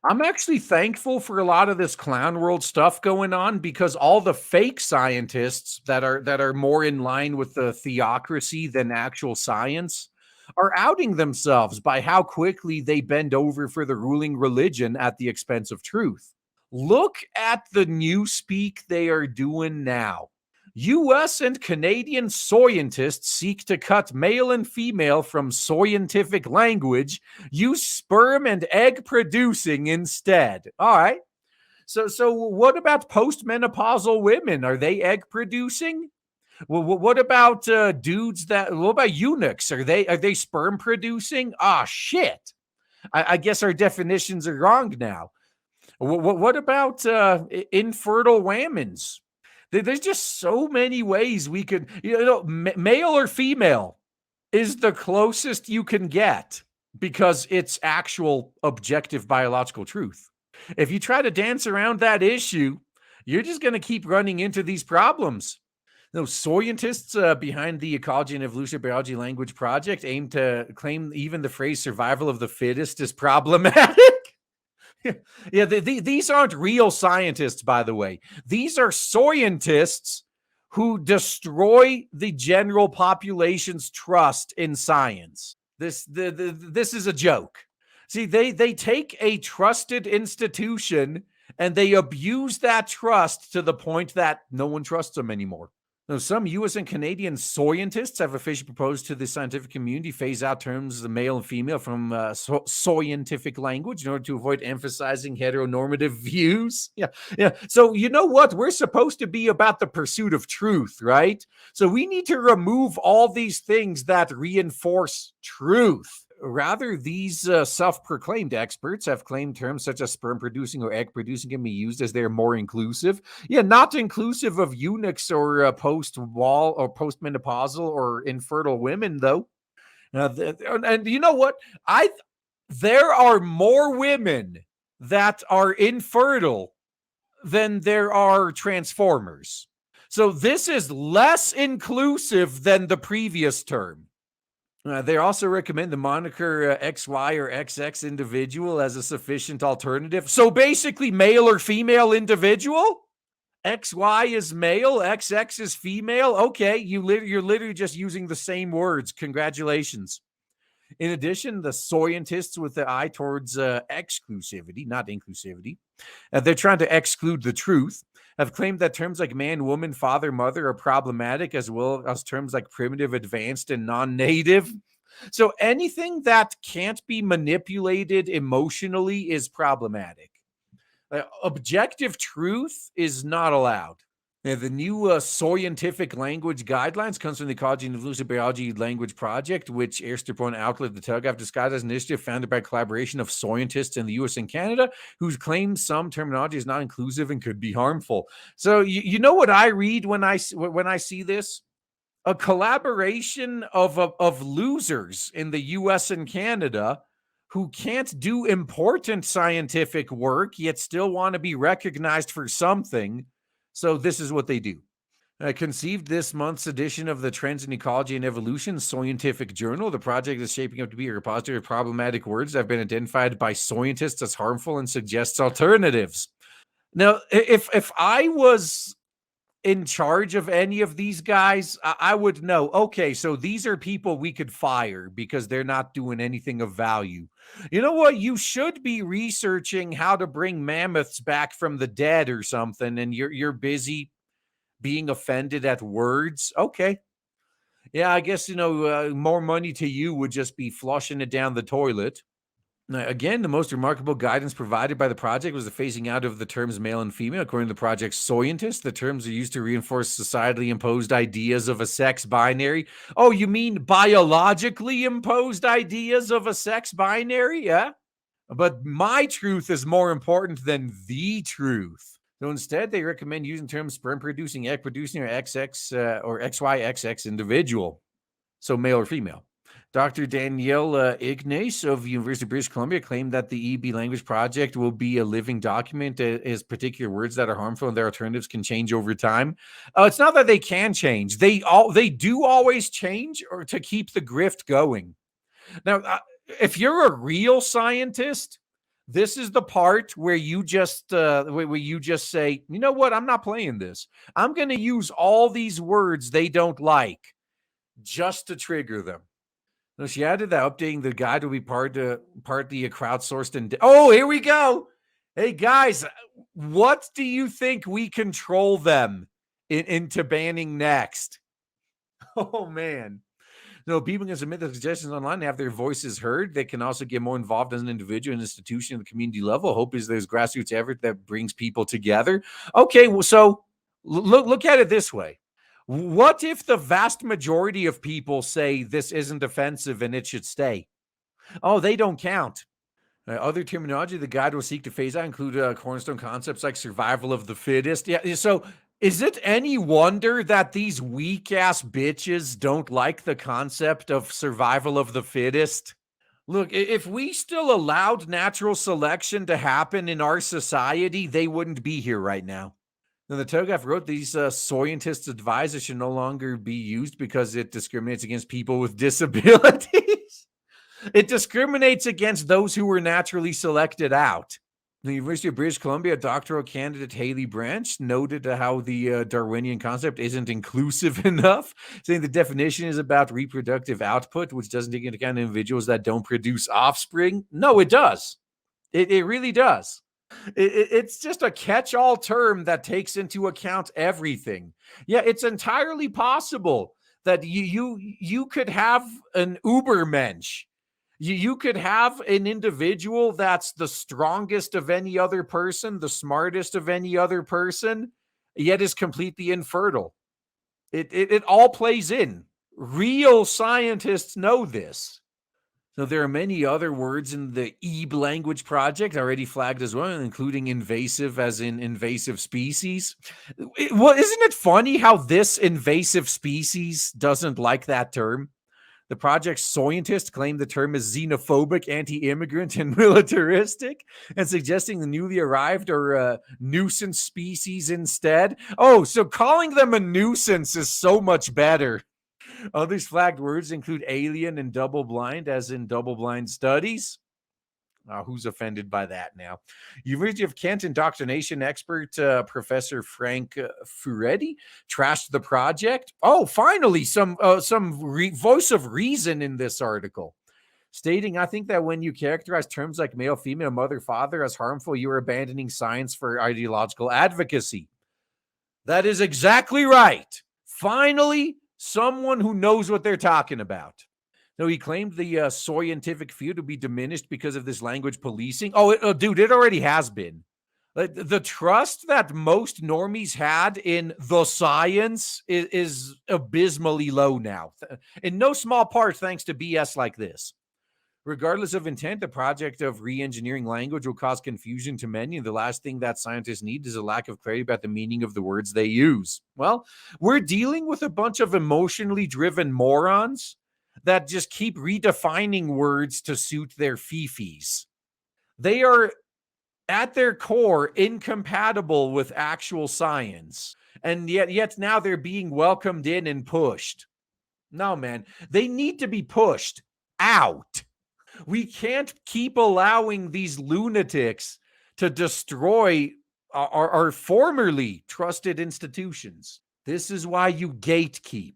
I'm actually thankful for a lot of this clown world stuff going on because all the fake scientists that are more in line with the theocracy than actual science are outing themselves by how quickly they bend over for the ruling religion at the expense of truth. Look at the newspeak they are doing now. US and Canadian scientists seek to cut male and female from scientific language, use sperm and egg producing instead. All right. So what about postmenopausal women? Are they egg producing? Well, what about dudes that? What about eunuchs? Are they sperm producing? Ah, shit. I guess our definitions are wrong now. What about infertile whammons? There's just so many ways we could, male or female is the closest you can get because it's actual objective biological truth. If you try to dance around that issue, you're just going to keep running into these problems. Those scientists behind the Ecology and Evolutionary Biology Language Project aim to claim even the phrase survival of the fittest is problematic. Yeah, these aren't real scientists, by the way. These are scientists who destroy the general population's trust in science. This is a joke. See, they take a trusted institution and they abuse that trust to the point that no one trusts them anymore. Now, some U.S. and Canadian scientists have officially proposed to the scientific community phase out terms the male and female from scientific language in order to avoid emphasizing heteronormative views. Yeah. So you know what? We're supposed to be about the pursuit of truth, right? So we need to remove all these things that reinforce truth. Rather, these self-proclaimed experts have claimed terms such as sperm producing or egg producing can be used as they're more inclusive. Yeah, not inclusive of eunuchs or post-wall or post-menopausal or infertile women, though. And you know what? There are more women that are infertile than there are transformers. So this is less inclusive than the previous term. They also recommend the moniker XY or XX individual as a sufficient alternative. So basically, male or female individual? XY is male, XX is female. Okay, you're literally just using the same words. Congratulations. In addition, the scientists with the eye towards exclusivity, not inclusivity, they're trying to exclude the truth, have claimed that terms like man, woman, father, mother are problematic, as well as terms like primitive, advanced, and non-native. So anything that can't be manipulated emotionally is problematic. Objective truth is not allowed. The new scientific language guidelines comes from the Ecology and Evolutionary Biology Language Project, which airs through an outlet, The Telegraph, disguised as an initiative founded by collaboration of scientists in the U.S. and Canada, who claim some terminology is not inclusive and could be harmful. So you know what I read when I see this? A collaboration of losers in the U.S. and Canada who can't do important scientific work yet still want to be recognized for something. So this is what they do. Conceived this month's edition of the Trends in Ecology and Evolution Scientific Journal, the project is shaping up to be a repository of problematic words that have been identified by scientists as harmful and suggests alternatives. Now, if I was in charge of any of these guys, I would know, okay, so these are people we could fire because they're not doing anything of value. You know what? You should be researching how to bring mammoths back from the dead or something, and you're busy being offended at words. Okay. Yeah, I guess, more money to you would just be flushing it down the toilet. Again, the most remarkable guidance provided by the project was the phasing out of the terms male and female. According to the project's scientists, the terms are used to reinforce societally imposed ideas of a sex binary. Oh, you mean biologically imposed ideas of a sex binary? Yeah. But my truth is more important than the truth. So instead, they recommend using terms sperm producing, egg producing, or XX or XYXX individual. So male or female. Dr. Danielle Ignace of the University of British Columbia claimed that the EB Language Project will be a living document as particular words that are harmful and their alternatives can change over time. It's not that they can change. They do always change or to keep the grift going. Now, if you're a real scientist, This is the part where you just say, you know what? I'm not playing this. I'm going to use all these words they don't like just to trigger them. No, she added that updating the guide will be partly crowdsourced and oh, here we go. Hey guys, what do you think we control them into banning next? Oh man. No, people can submit their suggestions online and have their voices heard. They can also get more involved as an individual and institution at the community level. Hope is there's grassroots effort that brings people together. Okay, well, so look at it this way. What if the vast majority of people say this isn't offensive and it should stay? Oh, they don't count. Other terminology the guide will seek to phase out include cornerstone concepts like survival of the fittest. Yeah, so is it any wonder that these weak ass bitches don't like the concept of survival of the fittest? Look, if we still allowed natural selection to happen in our society, they wouldn't be here right now. Now, the Telegraph wrote these scientists advise it should no longer be used because it discriminates against people with disabilities. It discriminates against those who were naturally selected out. The University of British Columbia doctoral candidate Haley Branch noted how the Darwinian concept isn't inclusive enough, saying the definition is about reproductive output, which doesn't take into account individuals that don't produce offspring. No, it does. It really does. It's just a catch-all term that takes into account everything. Yeah, it's entirely possible that you could have an Ubermensch. You could have an individual that's the strongest of any other person, the smartest of any other person, yet is completely infertile. It all plays in. Real scientists know this. So there are many other words in the EEB language project already flagged as well, including invasive as in invasive species. Well, isn't it funny how this invasive species doesn't like that term? The project's scientists claim the term is xenophobic, anti-immigrant, and militaristic, and suggesting the newly arrived are a nuisance species instead. Oh, so calling them a nuisance is so much better. Others flagged words include alien and double blind, as in double blind studies. Who's offended by that now? University of Kent indoctrination expert Professor Frank Furetti trashed the project. Oh, finally, some voice of reason in this article, stating, I think that when you characterize terms like male, female, mother, father as harmful, you are abandoning science for ideological advocacy. That is exactly right. Finally, someone who knows what they're talking about. No, he claimed the scientific field will be diminished because of this language policing. Dude, it already has been. The trust that most normies had in the science is abysmally low now. In no small part thanks to BS like this. Regardless of intent, the project of re-engineering language will cause confusion to many, and the last thing that scientists need is a lack of clarity about the meaning of the words they use. Well, we're dealing with a bunch of emotionally driven morons that just keep redefining words to suit their fifis. They are, at their core, incompatible with actual science, and yet now they're being welcomed in and pushed. No, man, they need to be pushed out. We can't keep allowing these lunatics to destroy our formerly trusted institutions. This is why you gatekeep.